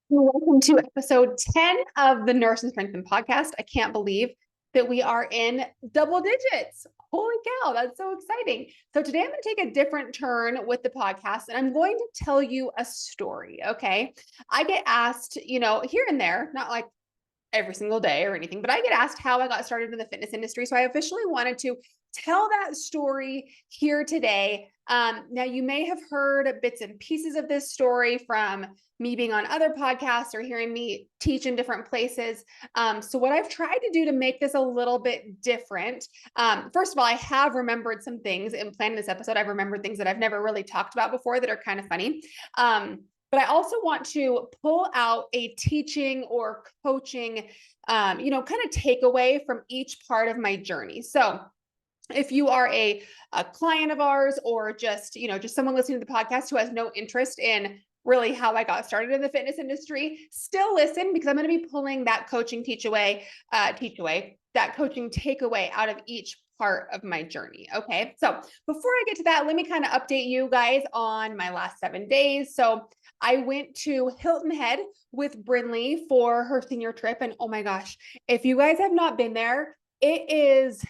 Welcome to episode 10 of the Nurse and Strengthen podcast. I can't believe that we are in double digits. Holy cow, that's so exciting. So, today I'm going to take a different turn with the podcast and I'm going to tell you a story. Okay. I get asked, here and there, not like every single day or anything, but I get asked how I got started in the fitness industry. So I officially wanted to tell that story here today. Now, you may have heard bits and pieces of this story from me being on other podcasts or hearing me teach in different places. So, what I've tried to do to make this a little bit different, first of all, I have remembered some things in planning this episode. I've remembered things that I've never really talked about before that are kind of funny. But I also want to pull out a teaching or coaching, kind of takeaway from each part of my journey. So if you are a client of ours or just someone listening to the podcast who has no interest in really how I got started in the fitness industry, still listen because I'm going to be pulling that coaching that coaching takeaway out of each part of my journey. Okay. So before I get to that, let me kind of update you guys on my last 7 days. So I went to Hilton Head with Brinley for her senior trip. And oh my gosh, if you guys have not been there, it is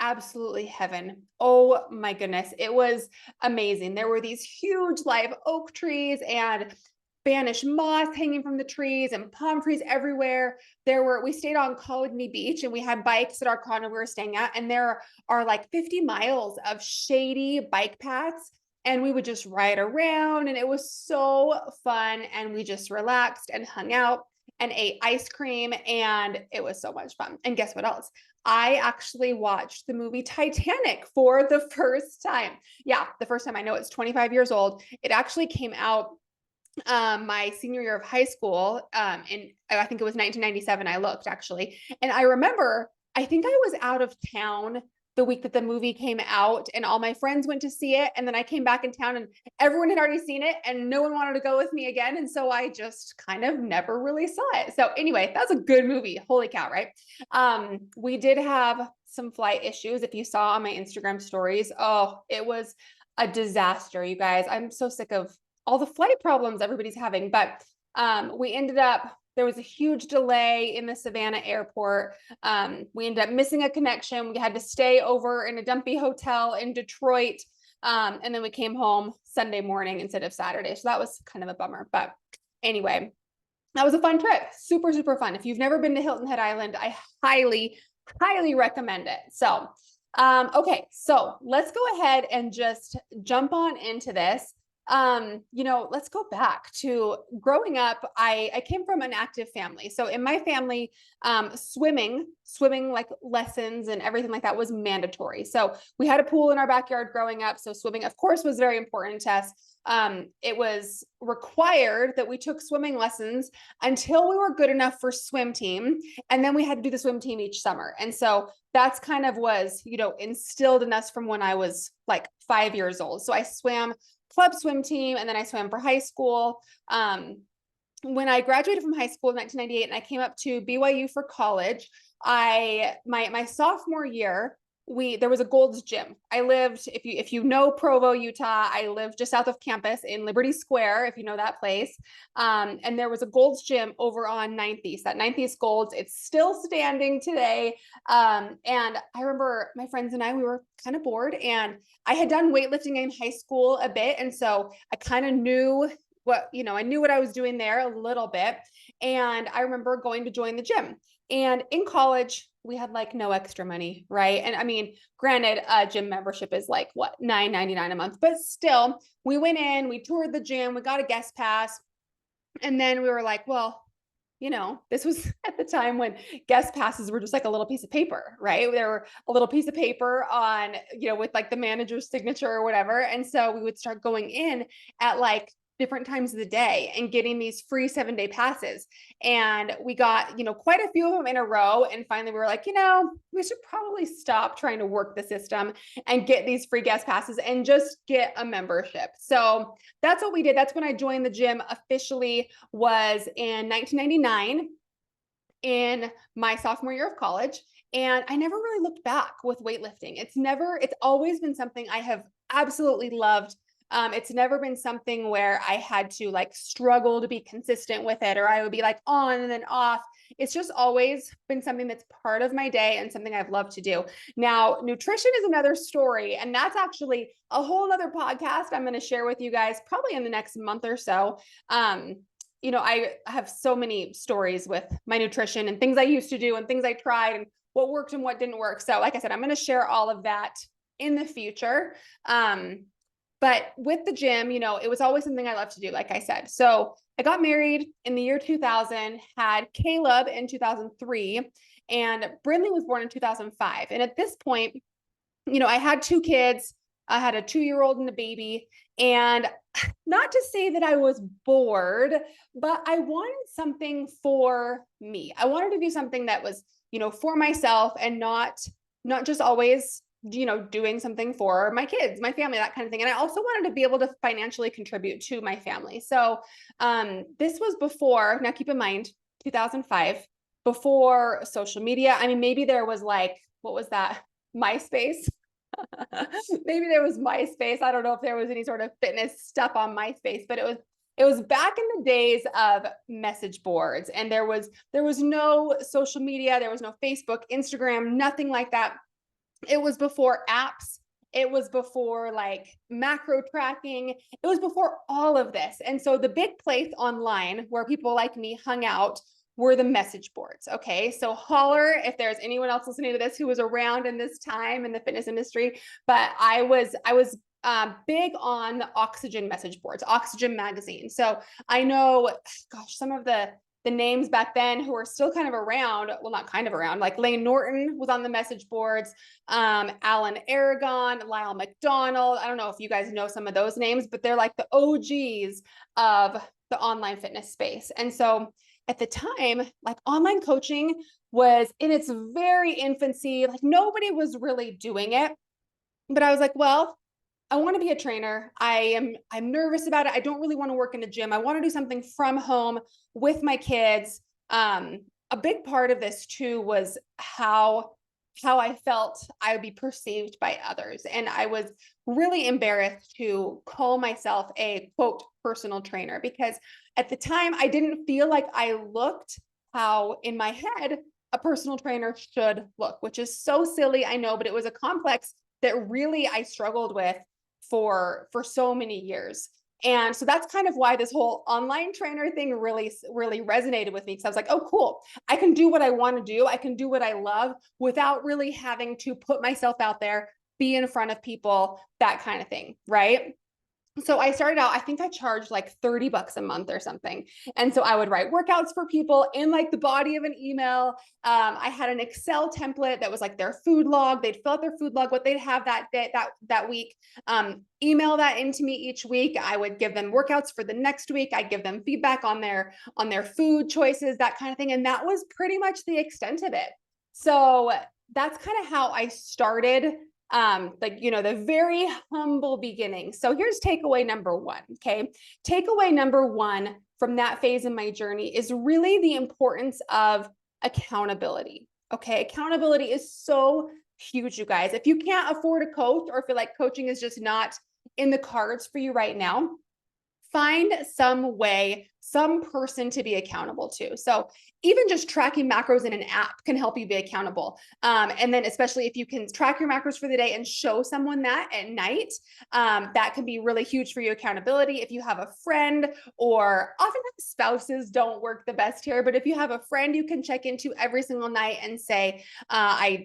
absolutely heaven. Oh my goodness. It was amazing. There were these huge live oak trees and Spanish moss hanging from the trees and palm trees everywhere. We stayed on Colony Beach and we had bikes at our condo we were staying at. And there are like 50 miles of shady bike paths. And we would just ride around and it was so fun. And we just relaxed and hung out and ate ice cream. And it was so much fun. And guess what else? I actually watched the movie Titanic for the first time. Yeah, the first time. I know it's 25 years old. It actually came out my senior year of high school. And I think it was 1997. I looked actually. And I remember, I think I was out of town the week that the movie came out and all my friends went to see it. And then I came back in town and everyone had already seen it and no one wanted to go with me again. And so I just kind of never really saw it. So anyway, that's a good movie. Holy cow, right? We did have some flight issues. If you saw on my Instagram stories, oh, it was a disaster, you guys. I'm so sick of all the flight problems everybody's having. But there was a huge delay in the Savannah airport. We ended up missing a connection. We had to stay over in a dumpy hotel in Detroit. And then we came home Sunday morning instead of Saturday. So that was kind of a bummer. But anyway, that was a fun trip. Super, super fun. If you've never been to Hilton Head Island, I highly, highly recommend it. So, okay. So let's go ahead and just jump on into this. Let's go back to growing up. I came from an active family. So in my family, swimming like lessons and everything like that was mandatory. So we had a pool in our backyard growing up. So swimming, of course, was very important to us. It was required that we took swimming lessons until we were good enough for swim team. And then we had to do the swim team each summer. And so that's kind of was, instilled in us from when I was like 5 years old. So I swam club swim team and then I swam for high school. When I graduated from high school in 1998 and I came up to BYU for college, my sophomore year, there was a Gold's Gym. I lived, if you know Provo, Utah, I lived just south of campus in Liberty Square, if you know that place. And there was a Gold's Gym over on 9th East, that 9th East Gold's. It's still standing today. And I remember my friends and we were kind of bored and I had done weightlifting in high school a bit. And so I kind of knew I knew what I was doing there a little bit. And I remember going to join the gym. And in college, we had like no extra money, right? And I mean, granted, gym membership is like what, $9.99 a month, but still, we went in, we toured the gym, we got a guest pass. And then we were like, well, this was at the time when guest passes were just like a little piece of paper, right? There were a little piece of paper on, with like the manager's signature or whatever. And so we would start going in at like different times of the day and getting these free 7-day passes. And we got, quite a few of them in a row. And finally we were like, we should probably stop trying to work the system and get these free guest passes and just get a membership. So that's what we did. That's when I joined the gym officially, was in 1999 in my sophomore year of college. And I never really looked back with weightlifting. It's always been something I have absolutely loved It's never been something where I had to like struggle to be consistent with it, or I would be like on and then off. It's just always been something that's part of my day and something I've loved to do. Now, nutrition is another story, and that's actually a whole other podcast I'm going to share with you guys probably in the next month or so. Um, I have so many stories with my nutrition and things I used to do and things I tried and what worked and what didn't work. So, like I said, I'm going to share all of that in the future. But with the gym, it was always something I loved to do, like I said. So I got married in the year 2000, had Caleb in 2003, and Brindley was born in 2005. And at this point, I had two kids. I had a 2-year-old and a baby. And not to say that I was bored, but I wanted something for me. I wanted to do something that was, for myself and not just always, doing something for my kids, my family, that kind of thing. And I also wanted to be able to financially contribute to my family. So this was before, now keep in mind, 2005, before social media. I mean, maybe there was like, what was that? MySpace. Maybe there was MySpace. I don't know if there was any sort of fitness stuff on MySpace, but it was back in the days of message boards, and there was no social media, there was no Facebook, Instagram, nothing like that. It was before apps. It was before like macro tracking. It was before all of this. And so the big place online where people like me hung out were the message boards. Okay. So holler if there's anyone else listening to this who was around in this time in the fitness industry. But I was big on the Oxygen message boards, Oxygen magazine. So I know, gosh, some of the names back then who are still kind of around, well, not kind of around, like Lane Norton was on the message boards, Alan Aragon, Lyle McDonald. I don't know if you guys know some of those names, but they're like the OGs of the online fitness space. And so at the time, like online coaching was in its very infancy, like nobody was really doing it. But I was like, well, I want to be a trainer. I'm nervous about it. I don't really want to work in a gym. I want to do something from home with my kids. A big part of this too was how I felt I would be perceived by others. And I was really embarrassed to call myself a quote personal trainer because at the time I didn't feel like I looked how in my head a personal trainer should look, which is so silly, I know, but it was a complex that really I struggled with for so many years. And so that's kind of why this whole online trainer thing really resonated with me, because I was like, oh, cool. I can do what I want to do. I can do what I love without really having to put myself out there, be in front of people, that kind of thing. Right. So I started out, I think I charged like $30 a month or something. And so I would write workouts for people in like the body of an email. I had an Excel template that was like their food log. They'd fill out their food log, what they'd have that day, that week, email that into me each week. I would give them workouts for the next week. I'd give them feedback on their food choices, that kind of thing. And that was pretty much the extent of it. So that's kind of how I started the very humble beginning. So here's takeaway number one. Okay. Takeaway number one from that phase in my journey is really the importance of accountability. Okay. Accountability is so huge, you guys. If you can't afford a coach or feel like coaching is just not in the cards for you right now, find some way, some person to be accountable to. So even just tracking macros in an app can help you be accountable. And then especially if you can track your macros for the day and show someone that at night, that can be really huge for your accountability. If you have a friend, or often spouses don't work the best here, but if you have a friend you can check into every single night and say,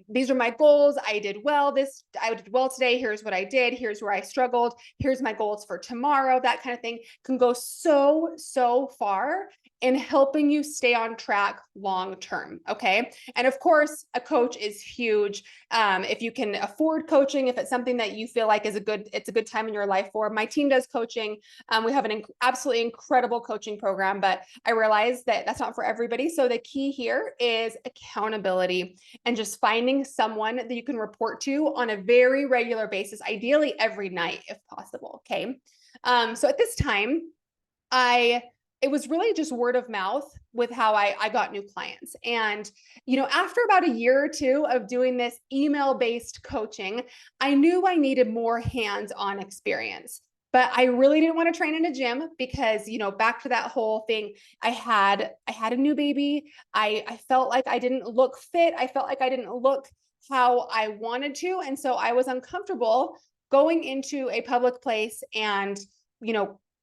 these are my goals. I did well today. Here's what I did. Here's where I struggled. Here's my goals for tomorrow. That kind of thing can go so far in helping you stay on track long term. Okay. And of course, a coach is huge. If you can afford coaching, if it's something that you feel like it's a good time in your life for. My team does coaching. We have an absolutely incredible coaching program, but I realize that that's not for everybody. So the key here is accountability and just finding someone that you can report to on a very regular basis, ideally every night if possible. Okay. So at this time, it was really just word of mouth with how I got new clients. And, after about a year or two of doing this email-based coaching, I knew I needed more hands-on experience. but I really didn't want to train in a gym because, back to that whole thing, I had a new baby. I felt like I didn't look fit. I felt like I didn't look how I wanted to. And so I was uncomfortable going into a public place and,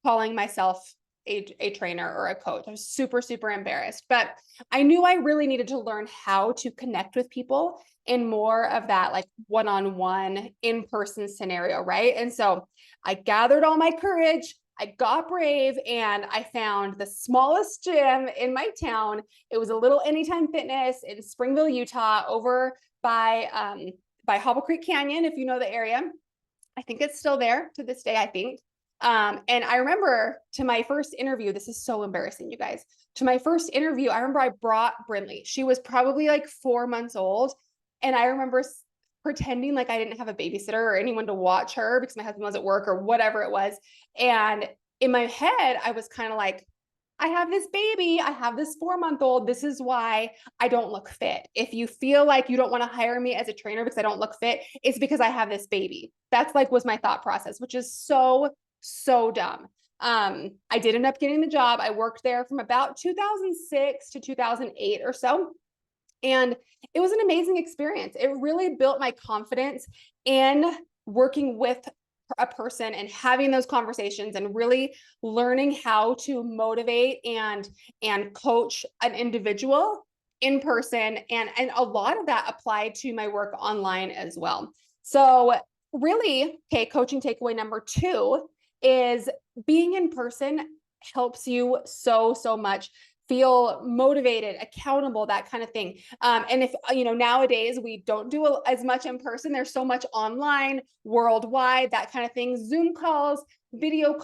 calling myself a trainer or a coach. I was super, super embarrassed, but I knew I really needed to learn how to connect with people in more of that like one-on-one in-person scenario, right? And so I gathered all my courage, I got brave, and I found the smallest gym in my town. It was a little Anytime Fitness in Springville, Utah, over by Hobble Creek Canyon, if you know the area. I think it's still there to this day, I think. And I remember to my first interview, this is so embarrassing, you guys. To my first interview, I remember I brought Brinley. She was probably like 4 months old. And I remember pretending like I didn't have a babysitter or anyone to watch her because my husband was at work or whatever it was. And in my head, I was kind of like, I have this baby. I have this 4-month-old. This is why I don't look fit. If you feel like you don't want to hire me as a trainer because I don't look fit, it's because I have this baby. That's like was my thought process, which is so, so dumb. I did end up getting the job. I worked there from about 2006 to 2008 or so. And it was an amazing experience. It really built my confidence in working with a person and having those conversations and really learning how to motivate and coach an individual in person, and a lot of that applied to my work online as well. So really, okay, coaching takeaway number 2 is being in person helps you so, so much feel motivated, accountable, that kind of thing. And if, nowadays we don't do as much in person, there's so much online, worldwide, that kind of thing, Zoom calls, video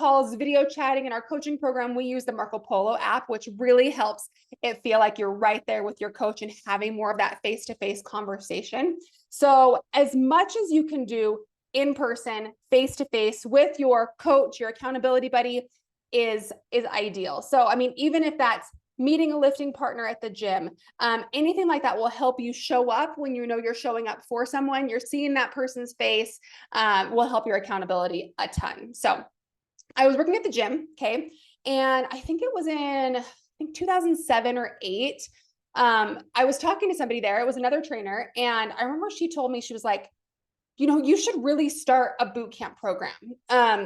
chatting. In our coaching program, we use the Marco Polo app, which really helps it feel like you're right there with your coach and having more of that face-to-face conversation. So as much as you can do in person, face-to-face with your coach, your accountability buddy is ideal. So, I mean, even if that's meeting a lifting partner at the gym, anything like that will help you show up when you know you're showing up for someone, you're seeing that person's face, will help your accountability a ton. So I was working at the gym, okay, and I think it was in 2007 or 8. I was talking to somebody there. It was another trainer, and I remember she told me, she was like, you should really start a boot camp program.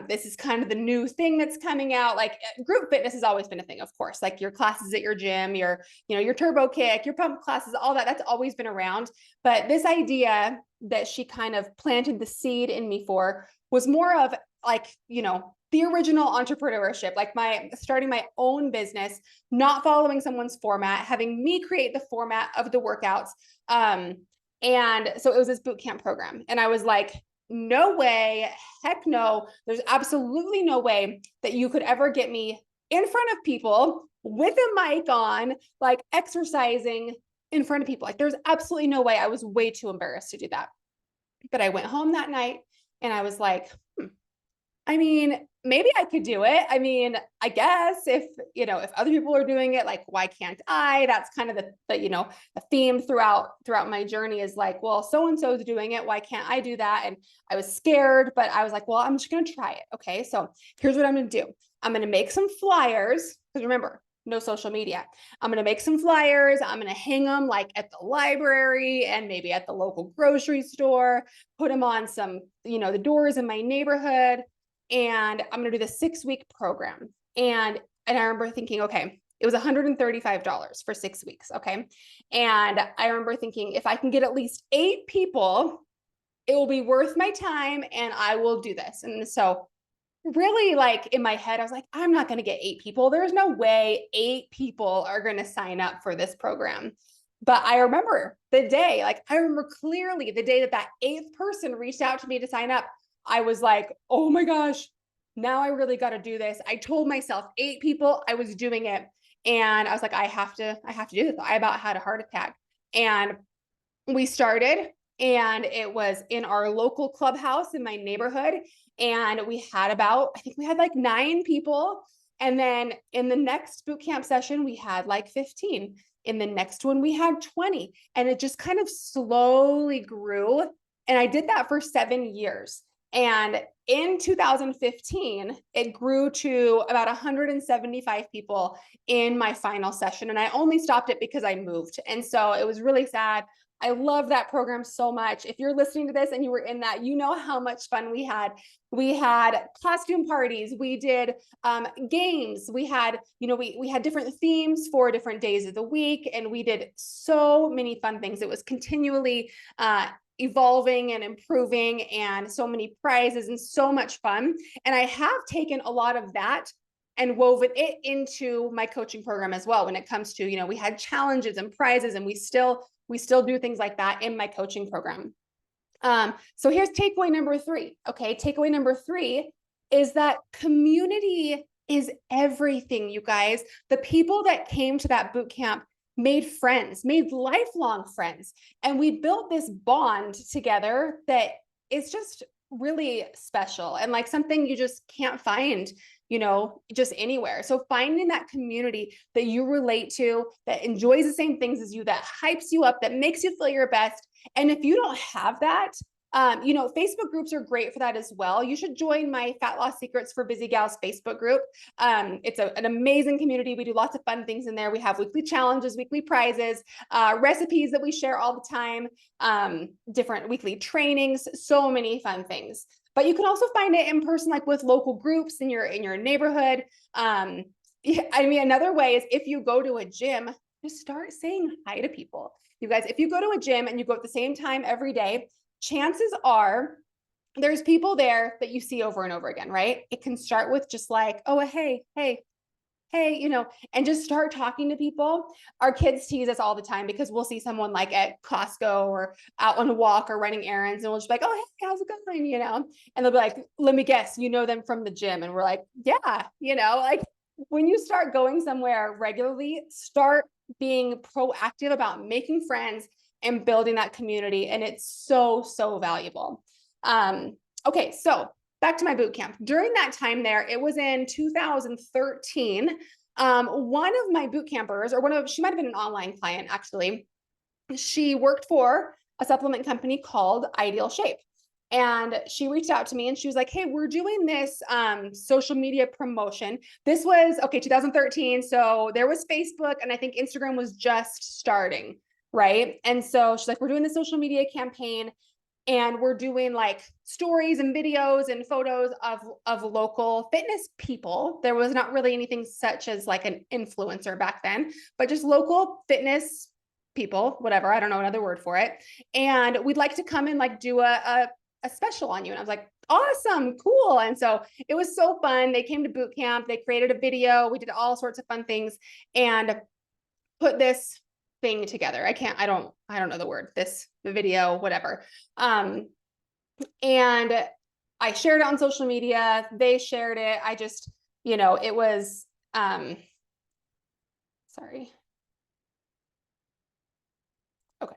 This is kind of the new thing that's coming out. Like group fitness has always been a thing, of course, like your classes at your gym, your turbo kick, your pump classes, all that's always been around. But this idea that she kind of planted the seed in me for was more of like, the original entrepreneurship, like starting my own business, not following someone's format, having me create the format of the workouts. And so it was this boot camp program. And I was like, no way, heck no. There's absolutely no way that you could ever get me in front of people with a mic on, like exercising in front of people. Like there's absolutely no way. I was way too embarrassed to do that. But I went home that night and I was like, I mean, maybe I could do it. I mean, I guess if other people are doing it, like, why can't I? That's kind of the theme throughout my journey is like, well, so-and-so is doing it. Why can't I do that? And I was scared, but I was like, well, I'm just going to try it. Okay. So here's what I'm going to do. I'm going to make some flyers. Because remember, no social media. I'm going to make some flyers. I'm going to hang them like at the library and maybe at the local grocery store, put them on some, the doors in my neighborhood. And I'm going to do the 6-week program. And I remember thinking, okay, it was $135 for 6 weeks. Okay. And I remember thinking, if I can get at least 8 people, it will be worth my time and I will do this. And so really, like in my head, I was like, I'm not going to get 8 people. There's no way 8 people are going to sign up for this program. But I remember the day, like I remember clearly the day that 8th person reached out to me to sign up. I was like, oh my gosh, now I really got to do this. I told myself 8 people, I was doing it. And I was like, I have to do this. I about had a heart attack. And we started, and it was in our local clubhouse in my neighborhood. And we had I think we had like 9 people. And then in the next boot camp session, we had like 15. In the next one, we had 20. And it just kind of slowly grew. And I did that for 7 years. And in 2015, it grew to about 175 people in my final session. And I only stopped it because I moved. And so it was really sad. I love that program so much. If you're listening to this and you were in that, you know how much fun we had. We had costume parties. We did games. We had, we had different themes for different days of the week, and we did so many fun things. It was continually evolving and improving, and so many prizes and so much fun. And I have taken a lot of that and woven it into my coaching program as well. When it comes to, we had challenges and prizes, and we still do things like that in my coaching program. So here's takeaway number 3. Okay. Takeaway number 3 is that community is everything, you guys. The people that came to that boot camp made friends, made lifelong friends. And we built this bond together that is just really special, and like something you just can't find, just anywhere. So finding that community that you relate to, that enjoys the same things as you, that hypes you up, that makes you feel your best. And if you don't have that, Facebook groups are great for that as well. You should join my Fat Loss Secrets for Busy Gals Facebook group. It's an amazing community. We do lots of fun things in there. We have weekly challenges, weekly prizes, recipes that we share all the time, different weekly trainings, so many fun things. But you can also find it in person, like with local groups in your neighborhood. Another way is if you go to a gym, just start saying hi to people. You guys, if you go to a gym and you go at the same time every day, chances are there's people there that you see over and over again, right? It can start with just like, oh, hey, and just start talking to people. Our kids tease us all the time because we'll see someone like at Costco or out on a walk or running errands, and we'll just be like, oh, hey, how's it going? And they'll be like, let me guess, you know them from the gym. And we're like, yeah, like when you start going somewhere regularly, start being proactive about making friends and building that community. And it's so, so valuable. Okay. So back to my boot camp. During that time there, it was in 2013. One of my boot campers, she might've been an online client actually. She worked for a supplement company called Ideal Shape. And she reached out to me and she was like, hey, we're doing this social media promotion. This was 2013. So there was Facebook, and I think Instagram was just starting. Right. And so she's like, we're doing the social media campaign, and we're doing like stories and videos and photos of local fitness people. There was not really anything such as like an influencer back then, but just local fitness people, whatever. I don't know another word for it. And we'd like to come and like do a special on you. And I was like, awesome, cool. And so it was so fun. They came to boot camp. They created a video. We did all sorts of fun things and put this thing together. I don't know the word, the video, whatever. And I shared it on social media. They shared it. I just, it was, sorry. Okay.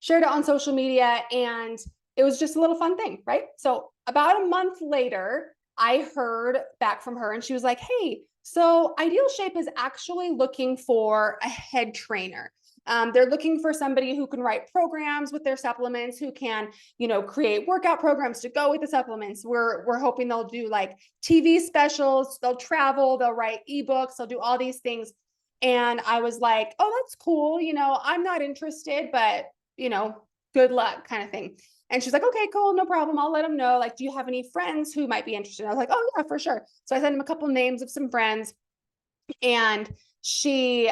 Shared it on social media, and it was just a little fun thing, right? So about a month later, I heard back from her, and she was like, hey, so Ideal Shape is actually looking for a head trainer. They're looking for somebody who can write programs with their supplements, who can, create workout programs to go with the supplements. We're hoping they'll do like TV specials, they'll travel, they'll write ebooks, they'll do all these things. And I was like, oh, that's cool. I'm not interested, but good luck kind of thing. And she's like, okay, cool. No problem. I'll let them know. Like, do you have any friends who might be interested? I was like, oh yeah, for sure. So I sent him a couple names of some friends, and she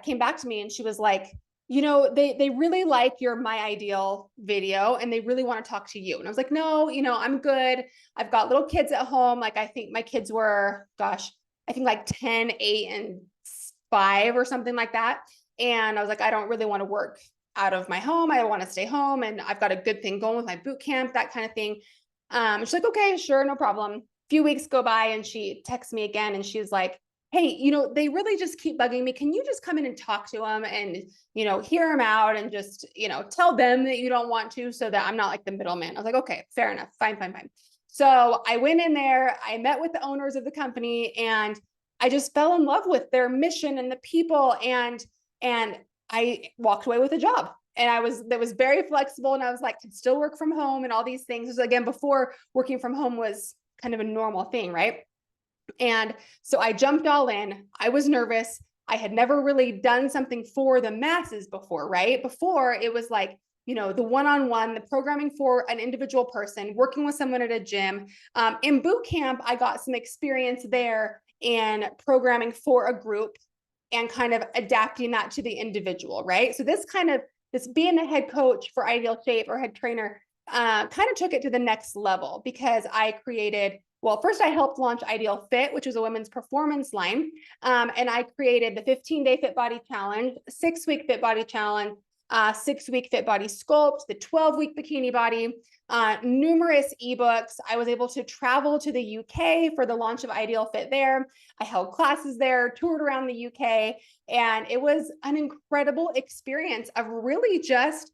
came back to me and she was like, they really like your My Ideal video, and they really want to talk to you. And I was like, no, I'm good. I've got little kids at home. Like, I think my kids were, I think like 10, 8, and 5 or something like that. And I was like, I don't really want to work out of my home. I want to stay home, and I've got a good thing going with my boot camp, that kind of thing. She's like, okay, sure. No problem. A few weeks go by, and she texts me again, and she was like, hey, they really just keep bugging me. Can you just come in and talk to them and, hear them out, and just, tell them that you don't want to, so that I'm not like the middleman. I was like, okay, fair enough. Fine. So I went in there, I met with the owners of the company, and I just fell in love with their mission and the people, and I walked away with a job. that was very flexible. And I was like, could still work from home and all these things. This was, again, before working from home was kind of a normal thing, right? And so I jumped all in. I was nervous. I had never really done something for the masses before, right? Before it was like, the one-on-one, the programming for an individual person, working with someone at a gym. In boot camp, I got some experience there in programming for a group and kind of adapting that to the individual, right? So this being a head coach for Ideal Shape or head trainer kind of took it to the next level, because I created, well, first I helped launch Ideal Fit, which was a women's performance line. And I created the 15-day Fit Body Challenge, 6-week Fit Body Challenge, 6-week Fit Body Sculpt, the 12-week Bikini Body, numerous ebooks. I was able to travel to the UK for the launch of Ideal Fit there. I held classes there, toured around the UK, and it was an incredible experience of really just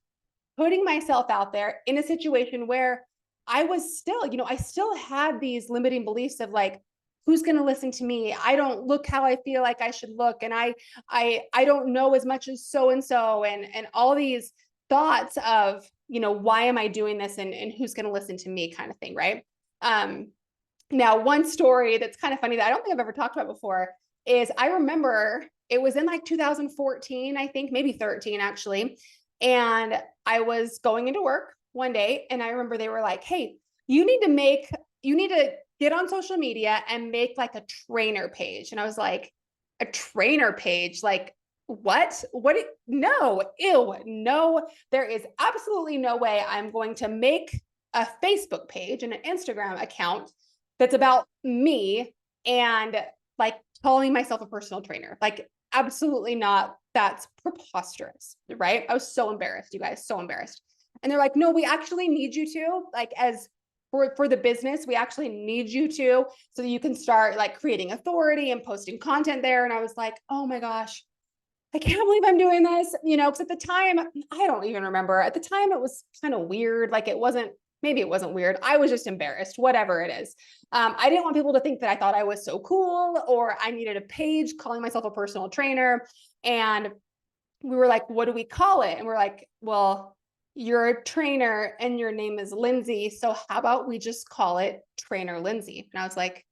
putting myself out there in a situation where I was still, I still had these limiting beliefs of like, who's going to listen to me? I don't look how I feel like I should look. And I don't know as much as so-and-so, and all these thoughts of, why am I doing this, and who's going to listen to me, kind of thing. Right. Now, one story that's kind of funny that I don't think I've ever talked about before is I remember it was in like 2014, I think, maybe 13 actually. And I was going into work one day, and I remember they were like, hey, you need to get on social media and make like a trainer page. And I was like, a trainer page? Like, what? No, ew, no, there is absolutely no way I'm going to make a Facebook page and an Instagram account that's about me and like calling myself a personal trainer. Like, absolutely not. That's preposterous, right? I was so embarrassed, you guys, so embarrassed. And they're like, no, we actually need you to, like, as for the business, we actually need you to, so that you can start like creating authority and posting content there. And I was like, oh my gosh, I can't believe I'm doing this, because at the time, I don't even remember. At the time, it was kind of weird. Like, maybe it wasn't weird. I was just embarrassed, whatever it is. I didn't want people to think that I thought I was so cool, or I needed a page calling myself a personal trainer. And we were like, what do we call it? And we're like, well, you're a trainer and your name is Lindsay, so how about we just call it Trainer Lindsay? And I was like,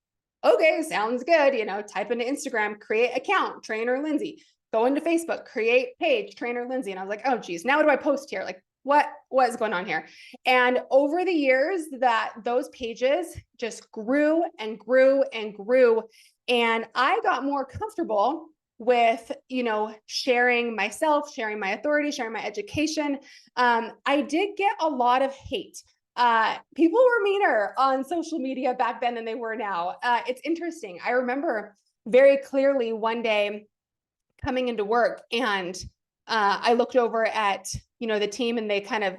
okay, sounds good. Type into Instagram, create account, Trainer Lindsay. Go into Facebook, create page, Trainer Lindsay. And I was like, oh geez, now what do I post here? Like, what is going on here? And over the years, that those pages just grew and grew and grew. And I got more comfortable with, sharing myself, sharing my authority, sharing my education. I did get a lot of hate. People were meaner on social media back then than they were now. It's interesting. I remember very clearly one day coming into work, and I looked over at, the team, and they kind of,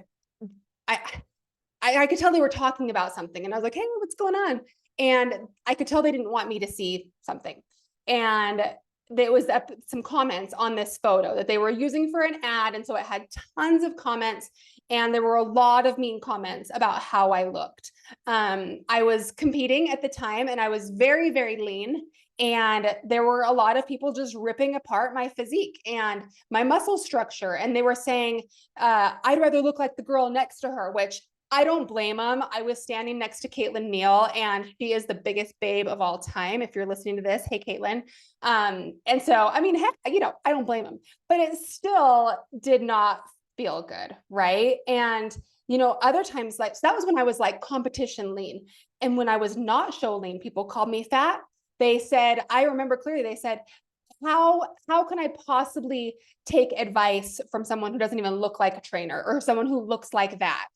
I could tell they were talking about something, and I was like, hey, what's going on? And I could tell they didn't want me to see something. And there was some comments on this photo that they were using for an ad. And so it had tons of comments, and there were a lot of mean comments about how I looked. I was competing at the time, and I was very, very lean. And there were a lot of people just ripping apart my physique and my muscle structure. And they were saying, I'd rather look like the girl next to her, which I don't blame them. I was standing next to Caitlin Neal, and she is the biggest babe of all time. If you're listening to this, hey, Caitlin. And so, I mean, heck, I don't blame them, but it still did not feel good. Right. And, other times, like, so that was when I was like competition lean. And when I was not show lean, people called me fat. They said, I remember clearly, they said, how can I possibly take advice from someone who doesn't even look like a trainer, or someone who looks like that?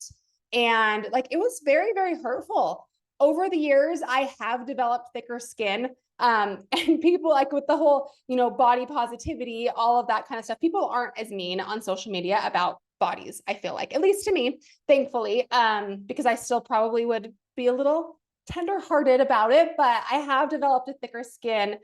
And like, it was very, very hurtful. Over the years, I have developed thicker skin. And people, like, with the whole, body positivity, all of that kind of stuff, people aren't as mean on social media about bodies, I feel like, at least to me, thankfully, because I still probably would be a little tenderhearted about it, but I have developed a thicker skin.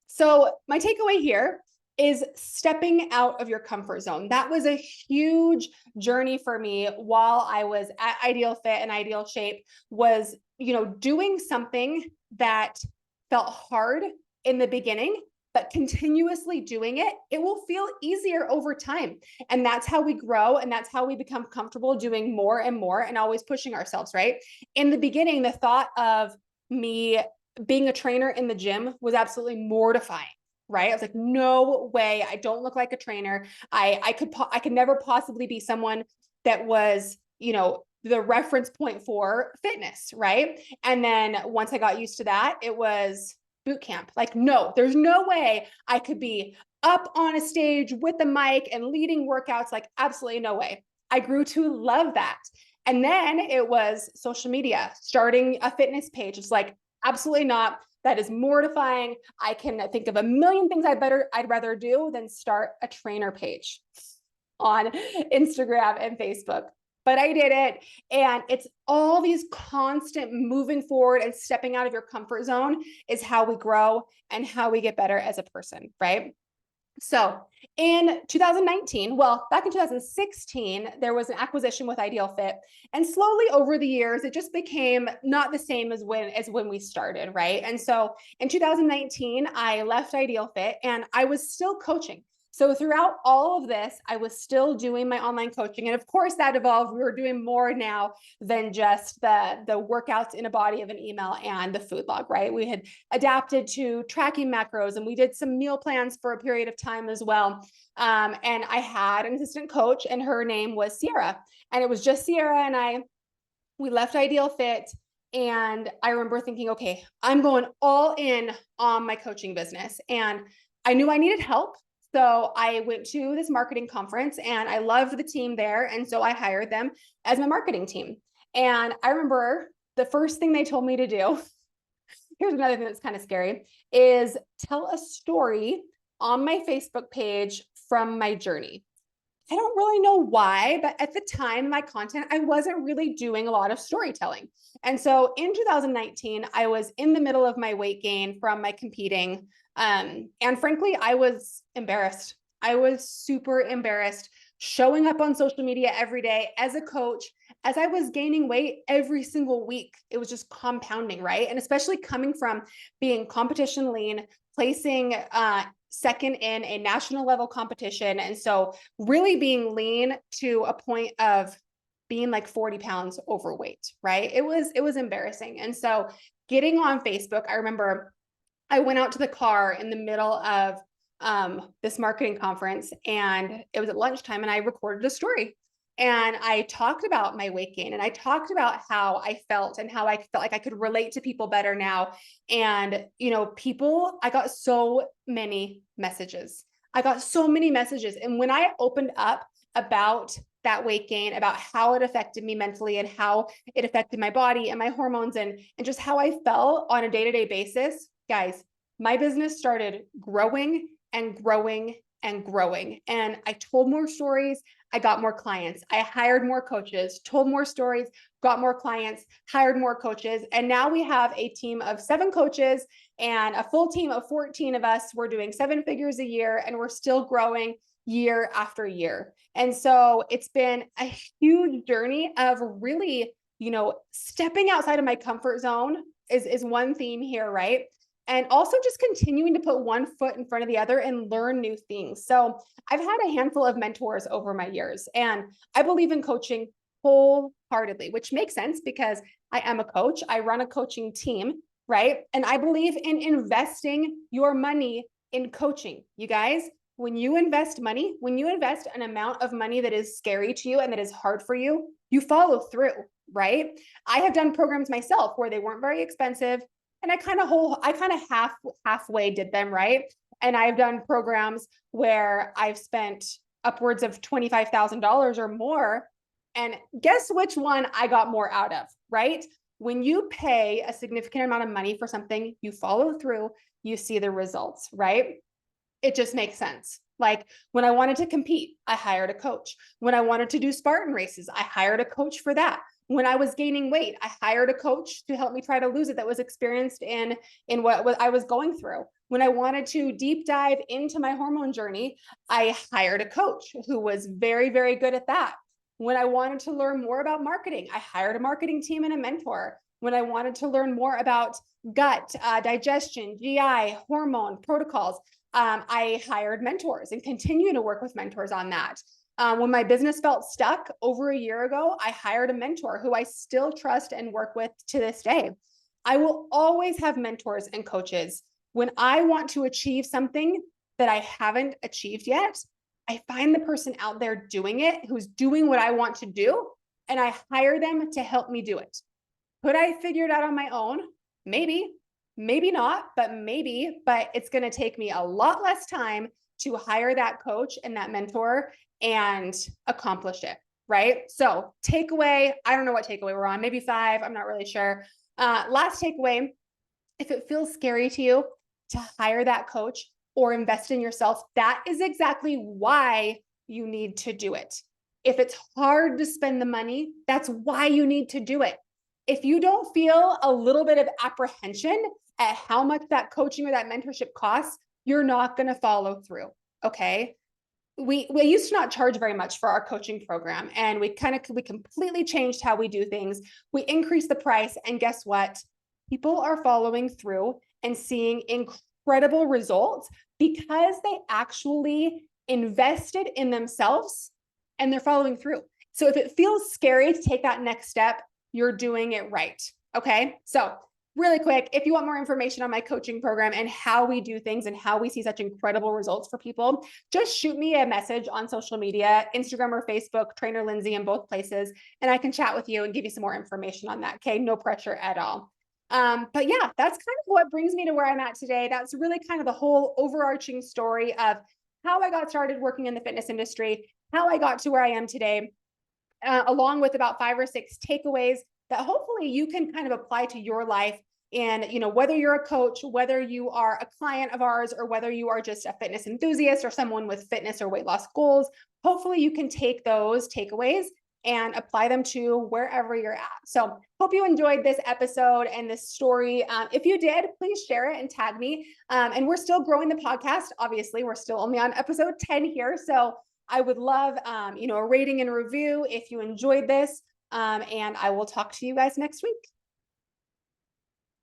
So my takeaway here is stepping out of your comfort zone. That was a huge journey for me while I was at Ideal Fit and Ideal Shape, was, doing something that felt hard in the beginning, but continuously doing it, it will feel easier over time. And that's how we grow. And that's how we become comfortable doing more and more and always pushing ourselves, right? In the beginning, the thought of me being a trainer in the gym was absolutely mortifying. Right. I was like, no way. I don't look like a trainer. I could never possibly be someone that was, the reference point for fitness. Right. And then once I got used to that, it was boot camp. Like, no, there's no way I could be up on a stage with the mic and leading workouts. Like, absolutely no way. I grew to love that. And then it was social media, starting a fitness page. It's like, absolutely not. That is mortifying. I can think of a million things I'd rather do than start a trainer page on Instagram and Facebook. But I did it. And it's all these constant moving forward and stepping out of your comfort zone is how we grow and how we get better as a person, right? So in 2019, well, back in 2016, there was an acquisition with Ideal Fit. And slowly over the years, it just became not the same as when we started, right? And so in 2019, I left Ideal Fit and I was still coaching. So throughout all of this, I was still doing my online coaching. And of course, that evolved. We were doing more now than just the workouts in a body of an email and the food log, right? We had adapted to tracking macros and we did some meal plans for a period of time as well. And I had an assistant coach and her name was Sierra. And it was just Sierra and I. We left Ideal Fit. And I remember thinking, okay, I'm going all in on my coaching business. And I knew I needed help. So I went to this marketing conference and I loved the team there. And so I hired them as my marketing team. And I remember the first thing they told me to do, here's another thing that's kind of scary, is tell a story on my Facebook page from my journey. I don't really know why, but at the time, my content, I wasn't really doing a lot of storytelling. And so in 2019, I was in the middle of my weight gain from my competing. And frankly, I was embarrassed. I was super embarrassed showing up on social media every day as a coach, as I was gaining weight every single week. It was just compounding, right? And especially coming from being competition lean, placing second in a national level competition. And so really being lean to a point of being like 40 pounds overweight, right? It was embarrassing. And so getting on Facebook, I remember I went out to the car in the middle of this marketing conference and it was at lunchtime and I recorded a story. And I talked about my weight gain and I talked about how I felt and how I felt like I could relate to people better now. And, I got so many messages. I got so many messages. And when I opened up about that weight gain, about how it affected me mentally and how it affected my body and my hormones and just how I felt on a day-to-day basis, guys, my business started growing and growing and growing. And I told more stories. I got more clients. I hired more coaches, told more stories, got more clients, hired more coaches. And now we have a team of 7 coaches and a full team of 14 of us. We're doing 7 figures a year and we're still growing year after year. And so it's been a huge journey of really, stepping outside of my comfort zone is one theme here, right? And also just continuing to put one foot in front of the other and learn new things. So I've had a handful of mentors over my years, and I believe in coaching wholeheartedly, which makes sense because I am a coach. I run a coaching team, right? And I believe in investing your money in coaching. You guys, when you invest money, when you invest an amount of money that is scary to you and that is hard for you, you follow through, right? I have done programs myself where they weren't very expensive. And I kind of halfway did them, right? And I've done programs where I've spent upwards of $25,000 or more. And guess which one I got more out of, right? When you pay a significant amount of money for something, you follow through, you see the results, right? It just makes sense. Like when I wanted to compete, I hired a coach. When I wanted to do Spartan races, I hired a coach for that. When I was gaining weight, I hired a coach to help me try to lose it that was experienced in what I was going through. When I wanted to deep dive into my hormone journey, I hired a coach who was very, very good at that. When I wanted to learn more about marketing, I hired a marketing team and a mentor. when I wanted to learn more about gut, digestion, GI, hormone protocols, I hired mentors and continue to work with mentors on that. When my business felt stuck over a year ago, I hired a mentor who I still trust and work with to this day. I will always have mentors and coaches. When I want to achieve something that I haven't achieved yet, I find the person out there doing it who's doing what I want to do, and I hire them to help me do it. Could I figure it out on my own? Maybe, maybe not, but maybe, but it's going to take me a lot less time to hire that coach and that mentor and accomplish it. Right. So, takeaway, I don't know what takeaway we're on, maybe 5. I'm not really sure. Last takeaway, if it feels scary to you to hire that coach or invest in yourself, that is exactly why you need to do it. If it's hard to spend the money, that's why you need to do it. If you don't feel a little bit of apprehension at how much that coaching or that mentorship costs, you're not going to follow through. Okay. We used to not charge very much for our coaching program, and we completely changed how we do things. We increased the price, and guess what? People are following through and seeing incredible results because they actually invested in themselves and they're following through. So if it feels scary to take that next step, you're doing it right. Okay. So really quick, if you want more information on my coaching program and how we do things and how we see such incredible results for people, just shoot me a message on social media, Instagram or Facebook, Trainer Lindsay in both places, and I can chat with you and give you some more information on that. Okay. No pressure at all. But yeah, that's kind of what brings me to where I'm at today. That's really kind of the whole overarching story of how I got started working in the fitness industry, how I got to where I am today, along with about 5 or 6 takeaways that hopefully you can kind of apply to your life. And, whether you're a coach, whether you are a client of ours, or whether you are just a fitness enthusiast or someone with fitness or weight loss goals, hopefully you can take those takeaways and apply them to wherever you're at. So hope you enjoyed this episode and this story. If you did, please share it and tag me. And we're still growing the podcast. Obviously, we're still only on episode 10 here. So I would love, a rating and review if you enjoyed this. And I will talk to you guys next week.